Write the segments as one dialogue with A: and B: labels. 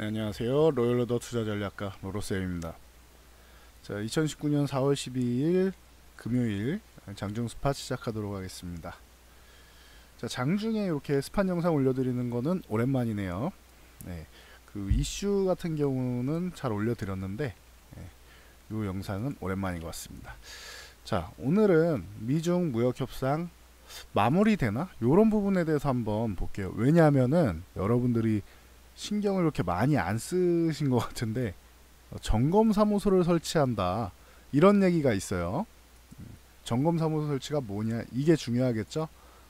A: 네, 안녕하세요. 로열러더 투자전략가 로로쌤입니다. 자, 2019년 4월 12일 금요일 장중 스팟 시작하도록 하겠습니다. 자, 장중에 이렇게 스팟 영상 올려드리는 거는 오랜만이네요. 네, 그 이슈 같은 경우는 잘 올려드렸는데 이 영상은 오랜만인 것 같습니다. 자, 오늘은 미중 무역 협상 마무리되나? 이런 부분에 대해서 한번 볼게요. 왜냐하면은 여러분들이 신경을 그렇게 많이 안 쓰신 것 같은데 점검사무소를 설치한다 이런 얘기가 있어요. 점검사무소 설치가 뭐냐, 이게 중요하겠죠.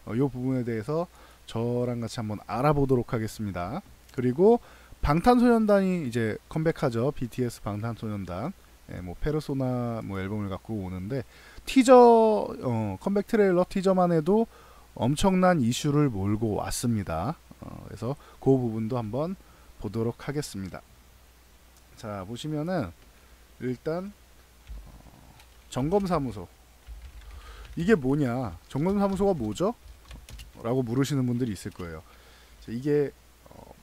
A: 이 부분에 대해서 저랑 같이 한번 알아보도록 하겠습니다. 그리고 방탄소년단이 이제 컴백하죠. BTS 방탄소년단. 뭐 페르소나 뭐 앨범을 갖고 오는데 티저 컴백 트레일러 티저만 해도 엄청난 이슈를 몰고 왔습니다. 그래서 그 부분도 한번 보도록 하겠습니다. 자, 보시면은 일단 점검사무소, 이게 뭐냐, 점검사무소가 뭐죠? 라고 물으시는 분들이 있을 거예요. 자, 이게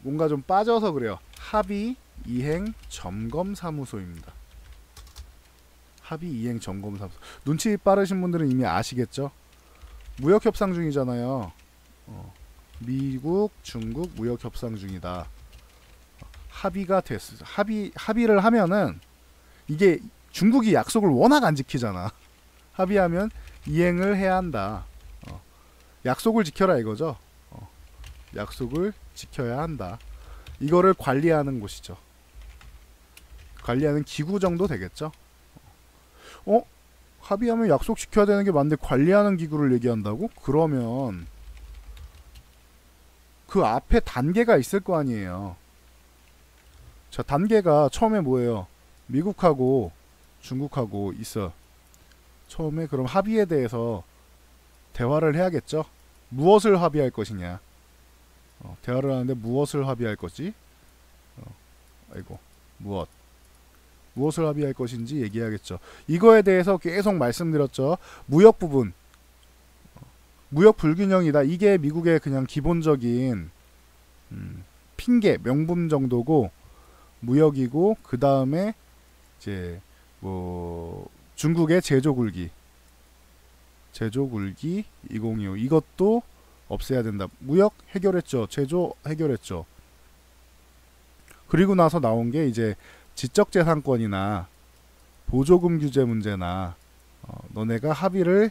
A: 뭔가 좀 빠져서 그래요. 합의 이행 점검사무소입니다. 합의 이행 점검사무소. 눈치 빠르신 분들은 이미 아시겠죠? 무역 협상 중이잖아요. 미국, 중국 무역 협상 중이다. 합의가 됐어. 합의를 하면은 이게 중국이 약속을 워낙 안 지키잖아. 합의하면 이행을 해야 한다. 약속을 지켜라 이거죠. 약속을 지켜야 한다. 이거를 관리하는 곳이죠. 관리하는 기구 정도 되겠죠. 합의하면 약속 지켜야 되는 게 맞는데 관리하는 기구를 얘기한다고? 그러면 그 앞에 단계가 있을 거 아니에요. 자, 단계가 처음에 뭐예요? 미국하고 중국하고 있어. 처음에 그럼 합의에 대해서 대화를 해야겠죠. 무엇을 합의할 것이냐. 대화를 하는데 무엇을 합의할 거지? 무엇을 합의할 것인지 얘기해야겠죠. 이거에 대해서 계속 말씀드렸죠. 무역 부분, 무역 불균형이다. 이게 미국의 그냥 기본적인 핑계, 명분 정도고, 무역이고, 그 다음에 이제 뭐 중국의 제조 굴기 2025 이것도 없애야 된다. 무역 해결했죠. 제조 해결했죠. 그리고 나서 나온 게 이제 지적재산권이나 보조금 규제 문제나 너네가 합의를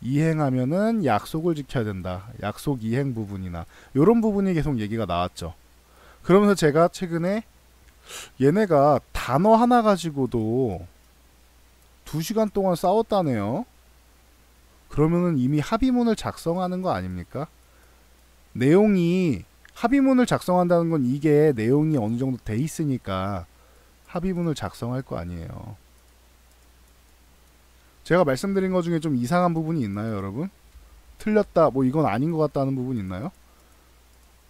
A: 이행하면은 약속을 지켜야 된다. 약속 이행 부분이나 이런 부분이 계속 얘기가 나왔죠. 그러면서 제가 최근에 얘네가 단어 하나 가지고도 2시간 동안 싸웠다네요. 그러면은 이미 합의문을 작성하는 거 아닙니까? 내용이, 합의문을 작성한다는 건 이게 내용이 어느 정도 돼 있으니까 합의문을 작성할 거 아니에요. 제가 말씀드린 것 중에 좀 이상한 부분이 있나요, 여러분? 틀렸다, 뭐 이건 아닌 것 같다는 부분 있나요?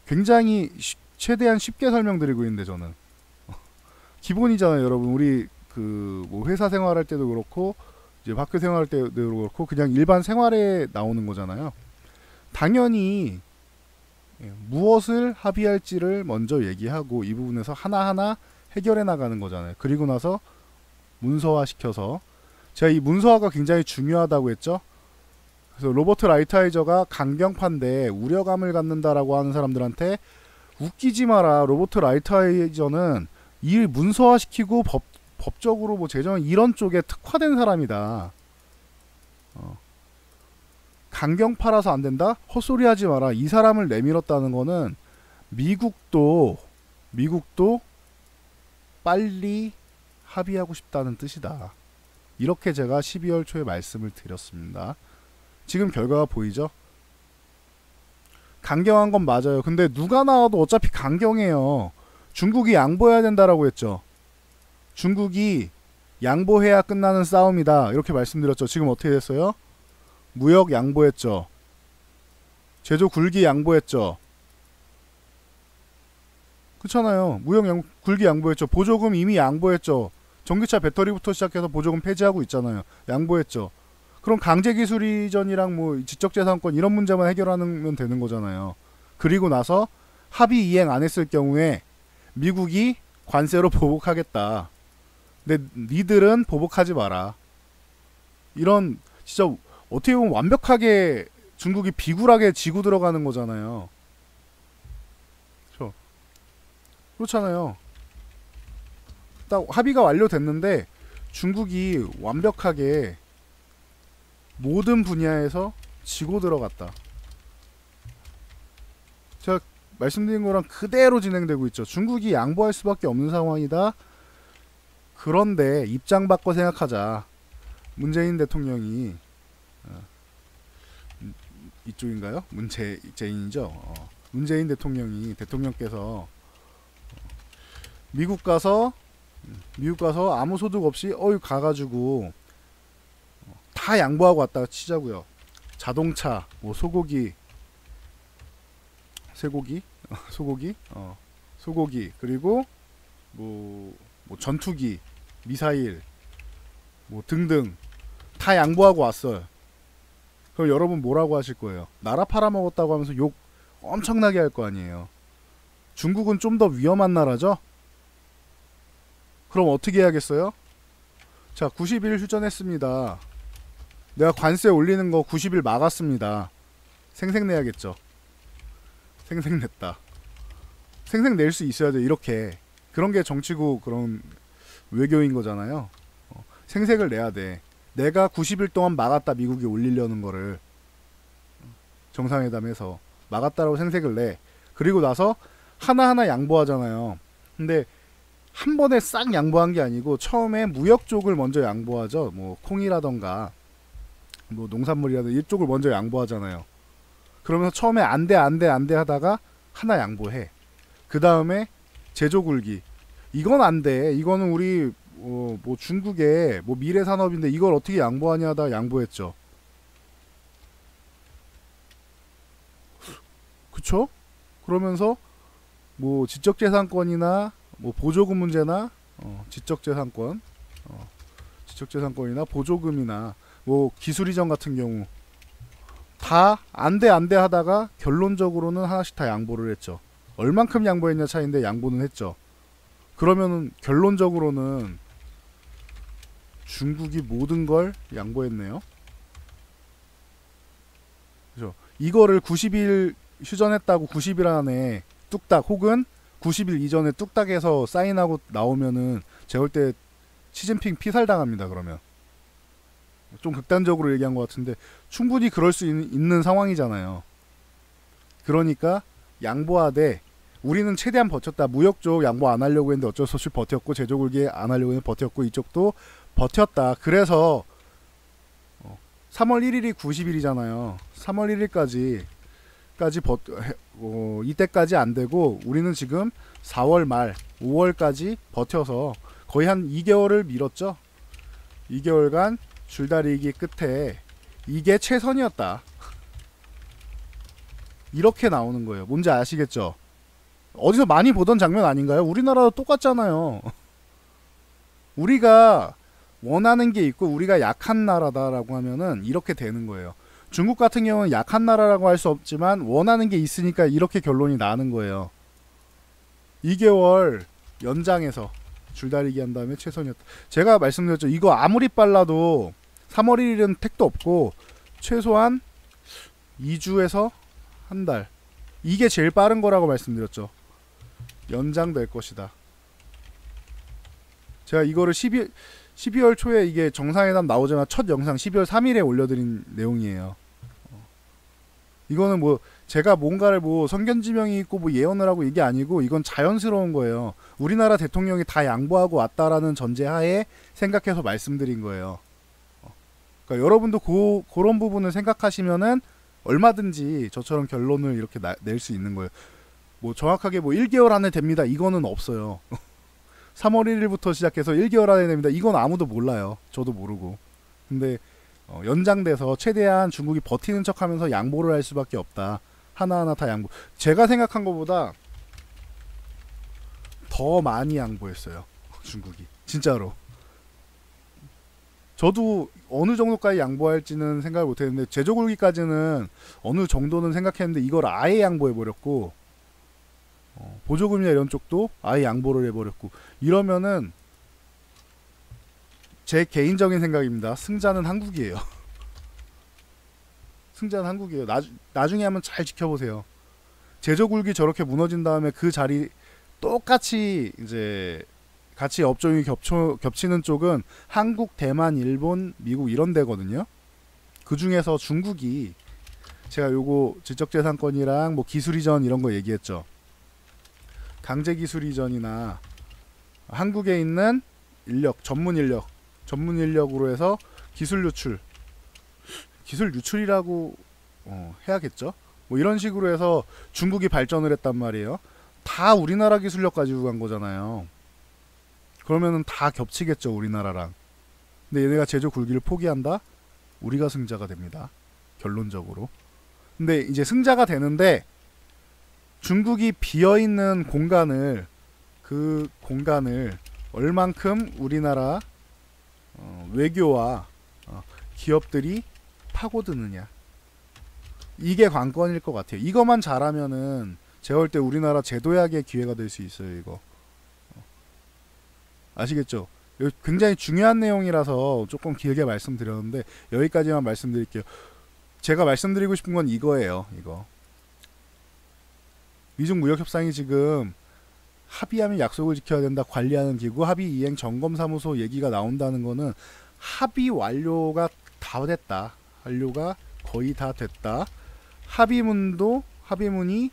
A: 굉장히 최대한 쉽게 설명드리고 있는데 저는 기본이잖아요, 여러분. 우리 그 뭐 회사 생활할 때도 그렇고 이제 학교 생활할 때도 그렇고 그냥 일반 생활에 나오는 거잖아요. 당연히 무엇을 합의할지를 먼저 얘기하고 이 부분에서 하나하나 해결해 나가는 거잖아요. 그리고 나서 문서화 시켜서, 제가 이 문서화가 굉장히 중요하다고 했죠. 그래서 로버트 라이트하이저가 강경파인데 우려감을 갖는다라고 하는 사람들한테 웃기지 마라. 로버트 라이트하이저는 이 문서화 시키고 법적으로 뭐 재정 이런 쪽에 특화된 사람이다. 강경파라서 안 된다? 헛소리 하지 마라. 이 사람을 내밀었다는 거는 미국도 빨리 합의하고 싶다는 뜻이다. 이렇게 제가 12월 초에 말씀을 드렸습니다. 지금 결과가 보이죠? 강경한 건 맞아요. 근데 누가 나와도 어차피 강경해요. 중국이 양보해야 된다라고 했죠. 중국이 양보해야 끝나는 싸움이다. 이렇게 말씀드렸죠. 지금 어떻게 됐어요? 무역 양보했죠. 제조 굴기 양보했죠. 그렇잖아요. 무역 굴기 양보했죠. 보조금 이미 양보했죠. 전기차 배터리부터 시작해서 보조금 폐지하고 있잖아요. 양보했죠. 그럼 강제기술 이전이랑 뭐 지적재산권 이런 문제만 해결하면 되는 거잖아요. 그리고 나서 합의 이행 안 했을 경우에 미국이 관세로 보복하겠다. 근데 니들은 보복하지 마라. 이런 진짜 어떻게 보면 완벽하게 중국이 비굴하게 지고 들어가는 거잖아요. 그렇죠? 그렇잖아요. 딱 합의가 완료됐는데 중국이 완벽하게 모든 분야에서 지고 들어갔다. 제가 말씀드린 거랑 그대로 진행되고 있죠. 중국이 양보할 수밖에 없는 상황이다. 그런데 입장 바꿔 생각하자. 문재인 대통령이 이쪽인가요? 문재인이죠. 문재인 대통령께서 미국 가서 아무 소득 없이 가가지고 다 양보하고 왔다가 치자고요. 자동차, 뭐 소고기, 소고기 그리고 뭐 전투기, 미사일 뭐 등등 다 양보하고 왔어요. 그럼 여러분 뭐라고 하실 거예요? 나라 팔아먹었다고 하면서 욕 엄청나게 할 거 아니에요. 중국은 좀 더 위험한 나라죠? 그럼 어떻게 해야겠어요? 자, 90일 휴전했습니다. 내가 관세 올리는 거 90일 막았습니다. 생색내야겠죠. 생색냈다. 생색낼 수 있어야 돼. 이렇게. 그런 게 정치고 그런 외교인 거잖아요. 생색을 내야 돼. 내가 90일 동안 막았다. 미국이 올리려는 거를 정상회담에서 막았다라고 생색을 내. 그리고 나서 하나하나 양보하잖아요. 근데 한 번에 싹 양보한 게 아니고 처음에 무역 쪽을 먼저 양보하죠. 뭐 콩이라던가 뭐 농산물이라든가 이쪽을 먼저 양보하잖아요. 그러면서 처음에 안돼 하다가 하나 양보해. 그 다음에 제조굴기. 이건 안돼. 이거는 우리 뭐 중국의 뭐 미래 산업인데 이걸 어떻게 양보하냐 하다 양보했죠. 그쵸? 그러면서 뭐 지적재산권이나 뭐 보조금 문제나 지적재산권이나 보조금이나 뭐 기술이전 같은 경우 다 안돼 하다가 결론적으로는 하나씩 다 양보를 했죠. 얼만큼 양보했냐 차이인데 양보는 했죠. 그러면은 결론적으로는 중국이 모든 걸 양보했네요. 그죠? 이거를 90일 휴전했다고 90일 안에 뚝딱 혹은 90일 이전에 뚝딱해서 사인하고 나오면은 제가 볼 때 시진핑 피살당합니다. 그러면 좀 극단적으로 얘기한 것 같은데 충분히 그럴 수 있는 상황이잖아요. 그러니까 양보하되 우리는 최대한 버텼다. 무역 쪽 양보 안 하려고 했는데 어쩔 수 없이 버텼고 제조굴기 안 하려고 했는데 버텼고 이쪽도 버텼다. 그래서 3월 1일이 90일이잖아요. 3월 1일까지 이때까지 안 되고 우리는 지금 4월 말 5월까지 버텨서 거의 한 2개월을 미뤘죠. 2개월간 줄다리기 끝에 이게 최선이었다. 이렇게 나오는 거예요. 뭔지 아시겠죠? 어디서 많이 보던 장면 아닌가요? 우리나라도 똑같잖아요. 우리가 원하는 게 있고 우리가 약한 나라다라고 하면은 이렇게 되는 거예요. 중국 같은 경우는 약한 나라라고 할 수 없지만 원하는 게 있으니까 이렇게 결론이 나는 거예요. 2개월 연장해서 줄다리기 한 다음에 최선이었다. 제가 말씀드렸죠. 이거 아무리 빨라도 3월 1일은 택도 없고 최소한 2주에서 한 달. 이게 제일 빠른 거라고 말씀드렸죠. 연장될 것이다. 제가 이거를 12월 초에 이게 정상회담 나오자마자 첫 영상 12월 3일에 올려드린 내용이에요. 이거는 뭐 제가 뭔가를 뭐 선견지명이 있고 뭐 예언을 하고 이게 아니고 이건 자연스러운 거예요. 우리나라 대통령이 다 양보하고 왔다라는 전제하에 생각해서 말씀드린 거예요. 그러니까 여러분도 그런 부분을 생각하시면은 얼마든지 저처럼 결론을 이렇게 낼 수 있는 거예요. 뭐 정확하게 뭐 1개월 안에 됩니다. 이거는 없어요. 3월 1일부터 시작해서 1개월 안에 됩니다. 이건 아무도 몰라요. 저도 모르고. 근데 연장돼서 최대한 중국이 버티는 척하면서 양보를 할 수밖에 없다. 하나하나 다 양보. 제가 생각한 것보다 더 많이 양보했어요. 중국이. 진짜로. 저도 어느 정도까지 양보할지는 생각을 못했는데 제조굴기까지는 어느 정도는 생각했는데 이걸 아예 양보해버렸고 보조금이나 이런 쪽도 아예 양보를 해버렸고, 이러면은 제 개인적인 생각입니다. 승자는 한국이에요. 승자는 한국이에요. 나중에 한번 잘 지켜보세요. 제조굴기 저렇게 무너진 다음에 그 자리 똑같이 이제 같이 업종이 겹치는 쪽은 한국, 대만, 일본, 미국 이런 데거든요. 그 중에서 중국이, 제가 요거 지적재산권이랑 뭐 기술이전 이런 거 얘기했죠. 강제기술이전이나 한국에 있는 인력, 전문 인력으로 해서 기술 유출이라고 해야겠죠. 뭐 이런 식으로 해서 중국이 발전을 했단 말이에요. 다 우리나라 기술력 가지고 간 거잖아요. 그러면은 다 겹치겠죠, 우리나라랑. 근데 얘네가 제조 굴기를 포기한다? 우리가 승자가 됩니다. 결론적으로. 근데 이제 승자가 되는데 중국이 비어있는 공간을, 그 공간을 얼만큼 우리나라 외교와 기업들이 파고드느냐, 이게 관건일 것 같아요. 이거만 잘하면은 제가 볼 때 우리나라 제도약의 기회가 될 수 있어요. 이거 아시겠죠? 굉장히 중요한 내용이라서 조금 길게 말씀드렸는데 여기까지만 말씀드릴게요. 제가 말씀드리고 싶은 건 이거예요. 이거 미중 무역협상이 지금 합의하면 약속을 지켜야 된다, 관리하는 기구, 합의 이행 점검사무소 얘기가 나온다는 거는 합의 완료가 다 됐다, 완료가 거의 다 됐다, 합의문이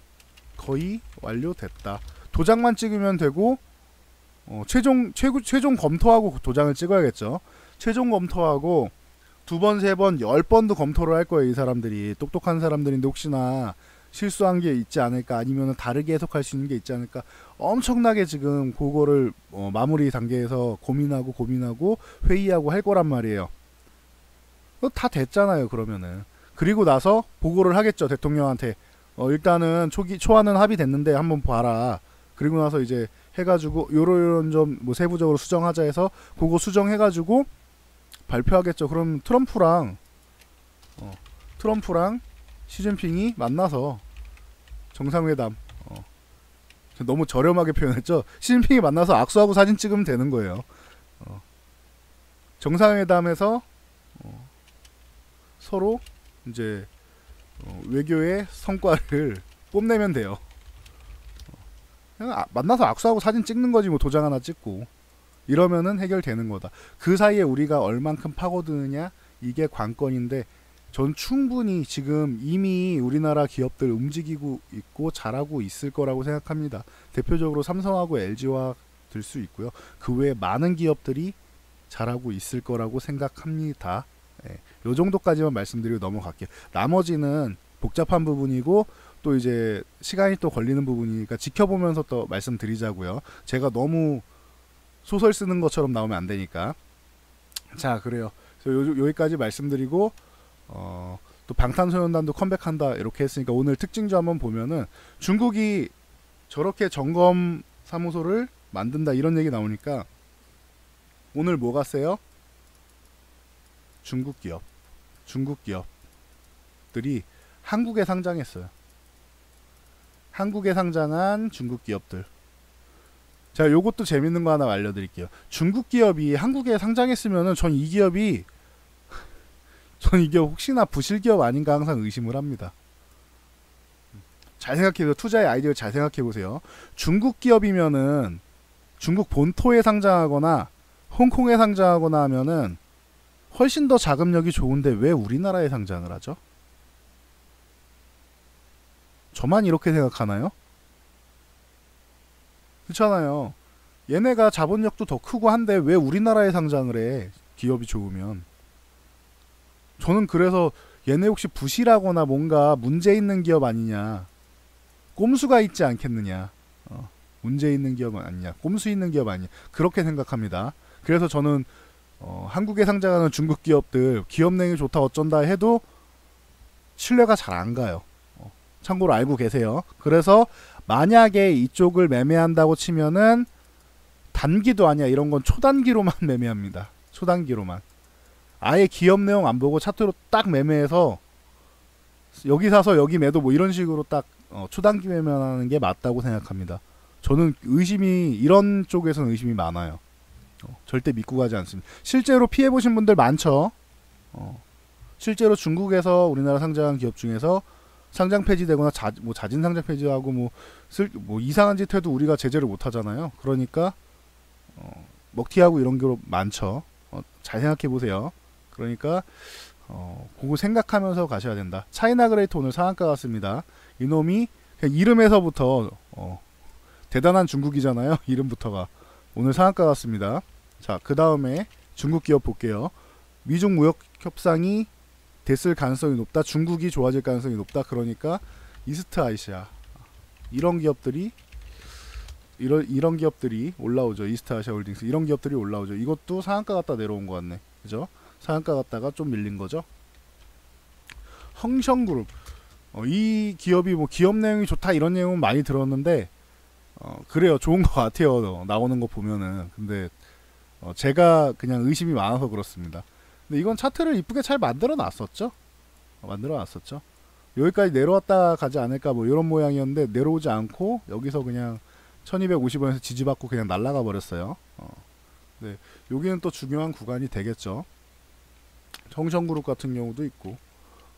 A: 거의 완료됐다, 도장만 찍으면 되고, 최종 검토하고 도장을 찍어야겠죠. 최종 검토하고 2번, 3번, 10번도 검토를 할 거예요. 이 사람들이 똑똑한 사람들인데 혹시나 실수한 게 있지 않을까, 아니면 다르게 해석할 수 있는 게 있지 않을까, 엄청나게 지금 그거를 마무리 단계에서 고민하고 회의하고 할 거란 말이에요. 다 됐잖아요. 그러면은 그리고 나서 보고를 하겠죠, 대통령한테. 일단은 초안은 합의됐는데 한번 봐라. 그리고 나서 이제 해가지고 요런 점 뭐 세부적으로 수정하자 해서 그거 수정해가지고 발표하겠죠. 그럼 트럼프랑 시진핑이 만나서 정상회담, 너무 저렴하게 표현했죠. 시진핑이 만나서 악수하고 사진 찍으면 되는 거예요. 정상회담에서 서로 이제 외교의 성과를 뽐내면 돼요. 그냥 만나서 악수하고 사진 찍는 거지, 뭐 도장 하나 찍고. 이러면은 해결되는 거다. 그 사이에 우리가 얼만큼 파고드느냐, 이게 관건인데, 전 충분히 지금 이미 우리나라 기업들 움직이고 있고 잘하고 있을 거라고 생각합니다. 대표적으로 삼성하고 LG화 들 수 있고요. 그 외에 많은 기업들이 잘하고 있을 거라고 생각합니다. 요 정도까지만 말씀드리고 넘어갈게요. 나머지는 복잡한 부분이고 또 이제 시간이 또 걸리는 부분이니까 지켜보면서 또 말씀드리자고요. 제가 너무 소설 쓰는 것처럼 나오면 안 되니까. 자, 그래요. 여기까지 말씀드리고 또 방탄소년단도 컴백한다 이렇게 했으니까 오늘 특징주 한번 보면은 중국이 저렇게 점검 사무소를 만든다 이런 얘기 나오니까 오늘 뭐가 세요? 중국 기업들이 한국에 상장했어요. 한국에 상장한 중국 기업들. 자, 요것도 재밌는 거 하나 알려드릴게요. 중국 기업이 한국에 상장했으면은 전 이 기업이 혹시나 부실 기업 아닌가 항상 의심을 합니다. 잘 생각해보세요. 투자의 아이디어를 잘 생각해보세요. 중국 기업이면은 중국 본토에 상장하거나 홍콩에 상장하거나 하면은 훨씬 더 자금력이 좋은데 왜 우리나라에 상장을 하죠? 저만 이렇게 생각하나요? 그렇잖아요. 얘네가 자본력도 더 크고 한데 왜 우리나라에 상장을 해? 기업이 좋으면. 저는 그래서 얘네 혹시 부실하거나 뭔가 문제 있는 기업 아니냐, 꼼수가 있지 않겠느냐, 문제 있는 기업 아니냐, 꼼수 있는 기업 아니냐, 그렇게 생각합니다. 그래서 저는 한국에 상장하는 중국 기업들 기업 내용이 좋다 어쩐다 해도 신뢰가 잘 안 가요. 참고로 알고 계세요. 그래서 만약에 이쪽을 매매한다고 치면은 단기도 아니야, 이런 건 초단기로만 매매합니다. 초단기로만. 아예 기업 내용 안 보고 차트로 딱 매매해서 여기 사서 여기 매도 뭐 이런 식으로 딱 초단기 매매하는 게 맞다고 생각합니다. 저는 이런 쪽에서는 의심이 많아요. 절대 믿고 가지 않습니다. 실제로 피해보신 분들 많죠. 실제로 중국에서 우리나라 상장한 기업 중에서 상장 폐지되거나 자진 상장 폐지하고 뭐 이상한 짓 해도 우리가 제재를 못 하잖아요. 그러니까 먹튀하고 이런 게 많죠. 잘 생각해 보세요. 그러니까 그거 생각하면서 가셔야 된다. 차이나 그레이트 오늘 상한가 갔습니다. 이놈이 그냥 이름에서부터 대단한 중국이잖아요. 이름부터가. 오늘 상한가 갔습니다. 자, 그 다음에 중국 기업 볼게요. 미중 무역 협상이 됐을 가능성이 높다. 중국이 좋아질 가능성이 높다. 그러니까 이스트 아시아 이런 기업들이 올라오죠. 이스트 아시아 홀딩스 이런 기업들이 올라오죠. 이것도 상한가 갔다 내려온 것 같네. 그죠? 상한가 갔다가 좀 밀린 거죠. 흥성그룹 이 기업이 뭐 기업 내용이 좋다 이런 내용은 많이 들었는데 그래요. 좋은 것 같아요. 나오는 거 보면은. 근데 제가 그냥 의심이 많아서 그렇습니다. 근데 이건 차트를 이쁘게 잘 만들어 놨었죠. 여기까지 내려왔다 가지 않을까 뭐 이런 모양이었는데 내려오지 않고 여기서 그냥 1250원에서 지지받고 그냥 날아가 버렸어요. 네, 여기는 또 중요한 구간이 되겠죠. 정성그룹 같은 경우도 있고.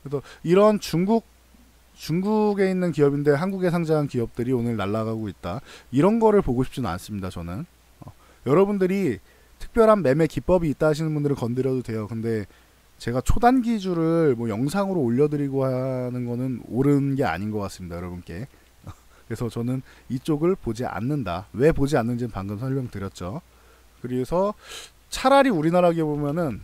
A: 그래서 이런 중국에 있는 기업인데 한국에 상장한 기업들이 오늘 날아가고 있다. 이런 거를 보고 싶지는 않습니다. 저는 여러분들이 특별한 매매 기법이 있다 하시는 분들은 건드려도 돼요. 근데 제가 초단기주를 뭐 영상으로 올려드리고 하는 거는 옳은 게 아닌 것 같습니다. 여러분께. 그래서 저는 이쪽을 보지 않는다. 왜 보지 않는지는 방금 설명드렸죠. 그래서 차라리 우리나라 기업 보면은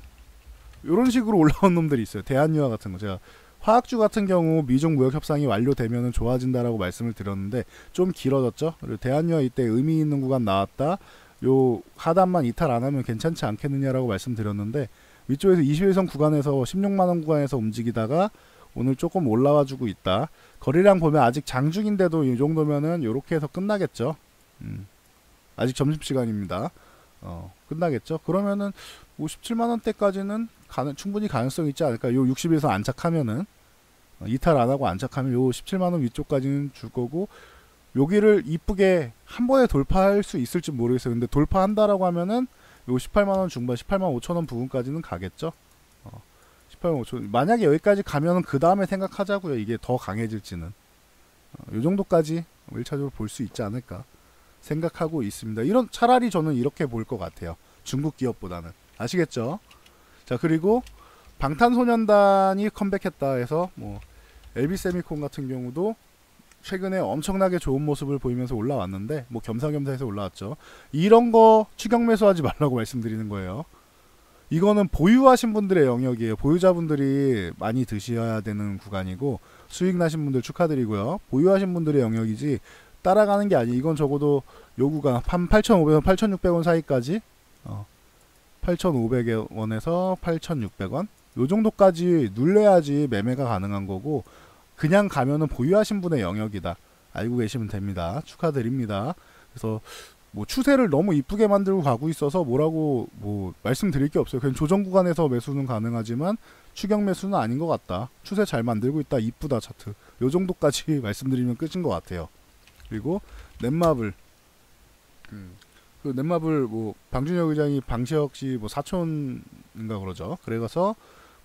A: 이런 식으로 올라온 놈들이 있어요. 대한유화 같은 거. 제가 화학주 같은 경우 미중 무역 협상이 완료되면은 좋아진다라고 말씀을 드렸는데 좀 길어졌죠. 그리고 대한유화 이때 의미 있는 구간 나왔다. 요 하단만 이탈 안 하면 괜찮지 않겠느냐라고 말씀드렸는데 위쪽에서 21선 구간에서 16만원 구간에서 움직이다가 오늘 조금 올라와 주고 있다. 거래량 보면 아직 장중인데도 이 정도면은 요렇게 해서 끝나겠죠. 아직 점심시간입니다. 끝나겠죠. 그러면은 57만원대까지는 충분히 가능성이 있지 않을까. 요 60에서 안착하면은 이탈 안하고 안착하면 요 17만원 위쪽까지는 줄 거고 여기를 이쁘게 한 번에 돌파할 수 있을지 모르겠어요. 근데 돌파한다라고 하면은 요 18만원 중반 18만 5천원 부분까지는 가겠죠. 18만 5천원 만약에 여기까지 가면은 그 다음에 생각하자고요. 이게 더 강해질지는 요 정도까지 1차적으로 볼 수 있지 않을까 생각하고 있습니다. 차라리 저는 이렇게 볼 것 같아요. 중국 기업보다는. 아시겠죠? 자, 그리고 방탄소년단이 컴백했다 해서 뭐 LB세미콘 같은 경우도 최근에 엄청나게 좋은 모습을 보이면서 올라왔는데 뭐 겸사겸사 해서 올라왔죠. 이런 거 추격 매수하지 말라고 말씀드리는 거예요. 이거는 보유하신 분들의 영역이에요. 보유자분들이 많이 드셔야 되는 구간이고 수익 나신 분들 축하드리고요. 보유하신 분들의 영역이지 따라가는 게 아니에요. 이건 적어도 요 구간 8,500원, 8,600원 사이까지 8,500원에서 8,600원 요 정도까지 눌려야지 매매가 가능한 거고 그냥 가면은 보유하신 분의 영역이다. 알고 계시면 됩니다. 축하드립니다. 그래서 뭐 추세를 너무 이쁘게 만들고 가고 있어서 뭐라고 뭐 말씀드릴 게 없어요. 그냥 조정 구간에서 매수는 가능하지만 추격 매수는 아닌 것 같다. 추세 잘 만들고 있다. 이쁘다 차트. 요 정도까지 말씀드리면 끝인 것 같아요. 그리고 넷마블 그 넷마블 뭐 방준혁 의장이 방시혁 씨 뭐 사촌인가 그러죠. 그래서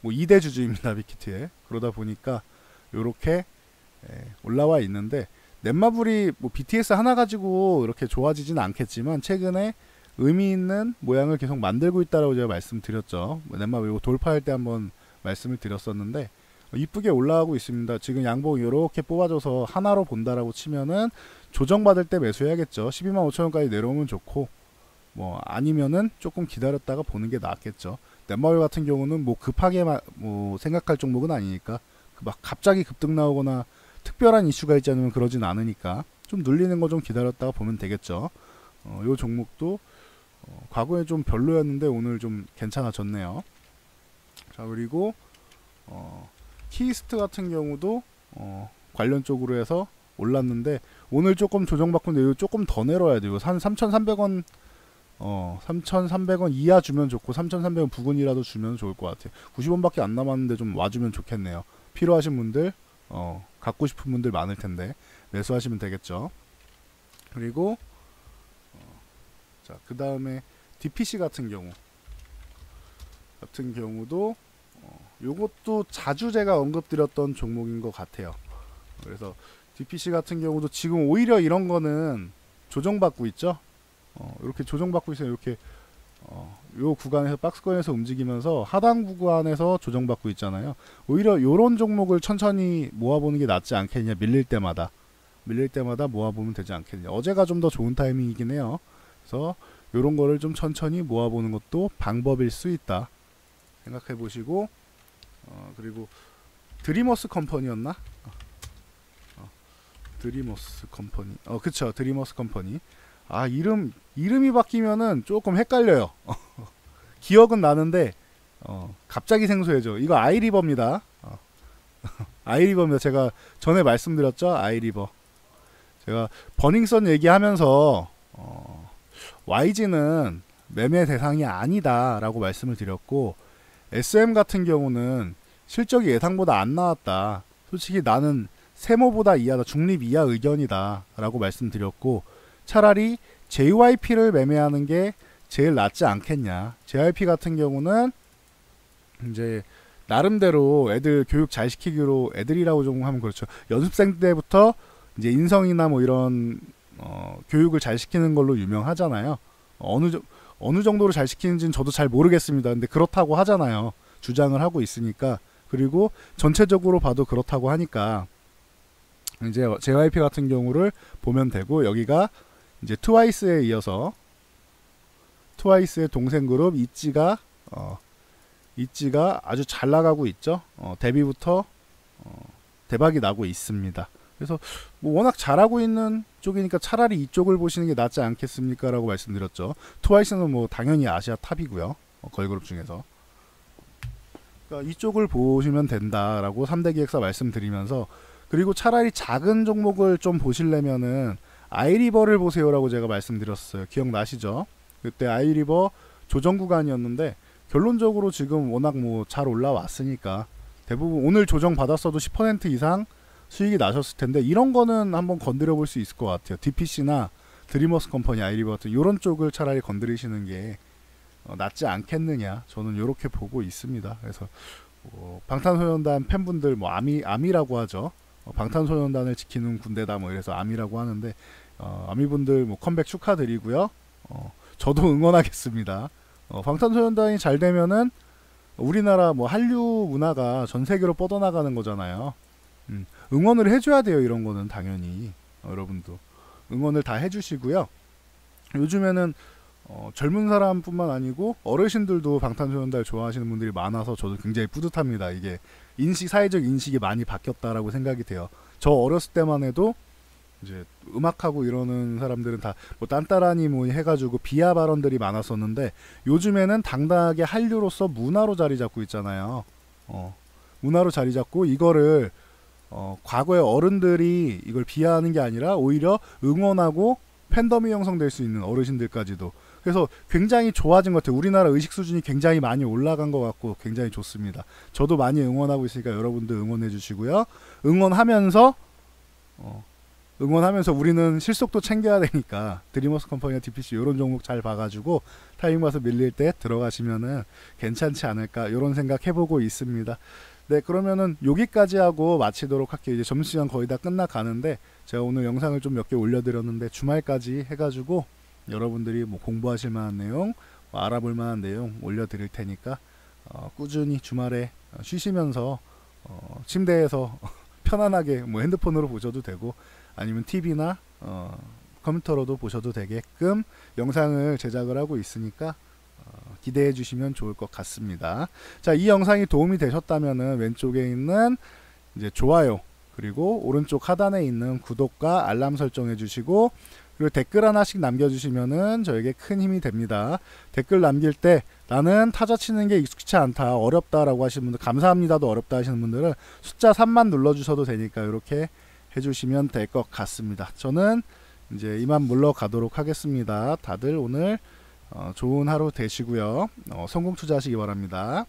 A: 뭐 2대 주주입니다. 빅히트에. 그러다 보니까 요렇게 올라와 있는데 넷마블이 뭐 BTS 하나 가지고 이렇게 좋아지진 않겠지만 최근에 의미 있는 모양을 계속 만들고 있다라고 제가 말씀드렸죠. 넷마블 이거 돌파할 때 한번 말씀을 드렸었는데 이쁘게 올라가고 있습니다. 지금 양봉 이렇게 뽑아줘서 하나로 본다라고 치면은 조정받을 때 매수해야겠죠. 12만 5천원까지 내려오면 좋고 뭐 아니면은 조금 기다렸다가 보는 게 낫겠죠. 넷마블 같은 경우는 뭐 급하게 뭐 생각할 종목은 아니니까 막 갑자기 급등 나오거나 특별한 이슈가 있지 않으면 그러진 않으니까 좀 눌리는 거 좀 기다렸다가 보면 되겠죠. 요 종목도 과거에 좀 별로였는데 오늘 좀 괜찮아졌네요. 자, 그리고 키스트 같은 경우도 관련 쪽으로 해서 올랐는데 오늘 조금 조정받고 이거 조금 더 내려야 돼요. 한 3,300원 3,300원 이하 주면 좋고 3,300원 부근이라도 주면 좋을 것 같아요. 90원밖에 안 남았는데 좀 와주면 좋겠네요. 필요하신 분들 갖고 싶은 분들 많을 텐데 매수하시면 되겠죠. 그리고 자, 그 다음에 DPC 같은 경우도 요것도 자주 제가 언급드렸던 종목인 것 같아요. 그래서 DPC 같은 경우도 지금 오히려 이런 거는 조정받고 있죠. 이렇게 조정받고 있어요. 이렇게 요 구간에서 박스권에서 움직이면서 하단 구간에서 조정받고 있잖아요. 오히려 요런 종목을 천천히 모아보는 게 낫지 않겠냐. 밀릴 때마다 모아보면 되지 않겠냐. 어제가 좀 더 좋은 타이밍이긴 해요. 그래서 요런 거를 좀 천천히 모아보는 것도 방법일 수 있다 생각해 보시고, 그리고 드리머스 컴퍼니였나? 드리머스 컴퍼니. 그쵸. 드리머스 컴퍼니. 이름이 바뀌면은 조금 헷갈려요. 기억은 나는데, 갑자기 생소해져. 이거 아이리버입니다. 아이리버입니다. 제가 전에 말씀드렸죠? 아이리버. 제가 버닝썬 얘기하면서, YG는 매매 대상이 아니다 라고 말씀을 드렸고, SM 같은 경우는 실적이 예상보다 안 나왔다. 솔직히 나는 세모보다 이하다. 중립 이하 의견이다 라고 말씀드렸고, 차라리 JYP를 매매하는 게 제일 낫지 않겠냐. JYP 같은 경우는 이제 나름대로 애들 교육 잘 시키기로, 애들이라고 좀 하면 그렇죠. 연습생 때부터 이제 인성이나 뭐 이런 교육을 잘 시키는 걸로 유명하잖아요. 어느 정도로 잘 시키는지는 저도 잘 모르겠습니다. 근데 그렇다고 하잖아요. 주장을 하고 있으니까. 그리고 전체적으로 봐도 그렇다고 하니까 이제 JYP 같은 경우를 보면 되고, 여기가 이제 트와이스에 이어서 트와이스의 동생 그룹 있지가 아주 잘 나가고 있죠. 데뷔부터 대박이 나고 있습니다. 그래서 뭐 워낙 잘하고 있는 쪽이니까 차라리 이쪽을 보시는 게 낫지 않겠습니까? 라고 말씀드렸죠. 트와이스는 뭐 당연히 아시아 탑이고요. 걸그룹 중에서. 그러니까 이쪽을 보시면 된다라고 3대 기획사 말씀드리면서, 그리고 차라리 작은 종목을 좀 보시려면은 아이리버를 보세요라고 제가 말씀드렸어요. 기억나시죠? 그때 아이리버 조정 구간이었는데 결론적으로 지금 워낙 뭐 잘 올라왔으니까 대부분 오늘 조정 받았어도 10% 이상 수익이 나셨을 텐데, 이런 거는 한번 건드려 볼 수 있을 것 같아요. DPC나 드리머스 컴퍼니, 아이리버 같은 이런 쪽을 차라리 건드리시는 게 낫지 않겠느냐. 저는 이렇게 보고 있습니다. 그래서 방탄소년단 팬분들 뭐 아미라고 하죠. 방탄소년단을 지키는 군대다 뭐 이래서 아미라고 하는데, 아미분들 뭐 컴백 축하드리고요. 저도 응원하겠습니다. 방탄소년단이 잘 되면은 우리나라 뭐 한류 문화가 전 세계로 뻗어나가는 거잖아요. 응원을 해줘야 돼요. 이런 거는 당연히 여러분도 응원을 다 해주시고요. 요즘에는 젊은 사람뿐만 아니고 어르신들도 방탄소년단 좋아하시는 분들이 많아서 저도 굉장히 뿌듯합니다. 이게 사회적 인식이 많이 바뀌었다라고 생각이 돼요. 저 어렸을 때만 해도 이제 음악하고 이러는 사람들은 다 뭐 딴따라니 뭐 해가지고 비하 발언들이 많았었는데, 요즘에는 당당하게 한류로서 문화로 자리 잡고 있잖아요. 문화로 자리 잡고 이거를 과거의 어른들이 이걸 비하하는 게 아니라 오히려 응원하고 팬덤이 형성될 수 있는 어르신들까지도. 그래서 굉장히 좋아진 것 같아요. 우리나라 의식 수준이 굉장히 많이 올라간 것 같고 굉장히 좋습니다. 저도 많이 응원하고 있으니까 여러분들 응원해 주시고요. 응원하면서 우리는 실속도 챙겨야 되니까 드리머스 컴퍼니나 DPC 이런 종목 잘 봐가지고 타이밍 봐서 밀릴 때 들어가시면은 괜찮지 않을까, 이런 생각 해보고 있습니다. 네, 그러면은 여기까지 하고 마치도록 할게요. 이제 점심시간 거의 다 끝나가는데, 제가 오늘 영상을 좀 몇 개 올려드렸는데 주말까지 해가지고 여러분들이 뭐 공부하실 만한 내용, 뭐 알아볼 만한 내용 올려드릴 테니까 꾸준히 주말에 쉬시면서 침대에서 편안하게 뭐 핸드폰으로 보셔도 되고 아니면 TV나 컴퓨터로도 보셔도 되게끔 영상을 제작을 하고 있으니까 기대해 주시면 좋을 것 같습니다. 자, 이 영상이 도움이 되셨다면은 왼쪽에 있는 이제 좋아요, 그리고 오른쪽 하단에 있는 구독과 알람 설정해 주시고, 그리고 댓글 하나씩 남겨주시면은 저에게 큰 힘이 됩니다. 댓글 남길 때 나는 타자 치는 게 익숙치 않다, 어렵다라고 하시는 분들, 감사합니다도 어렵다 하시는 분들은 숫자 3만 눌러주셔도 되니까 이렇게 해주시면 될 것 같습니다. 저는 이제 이만 물러가도록 하겠습니다. 다들 오늘 좋은 하루 되시고요. 성공 투자하시기 바랍니다.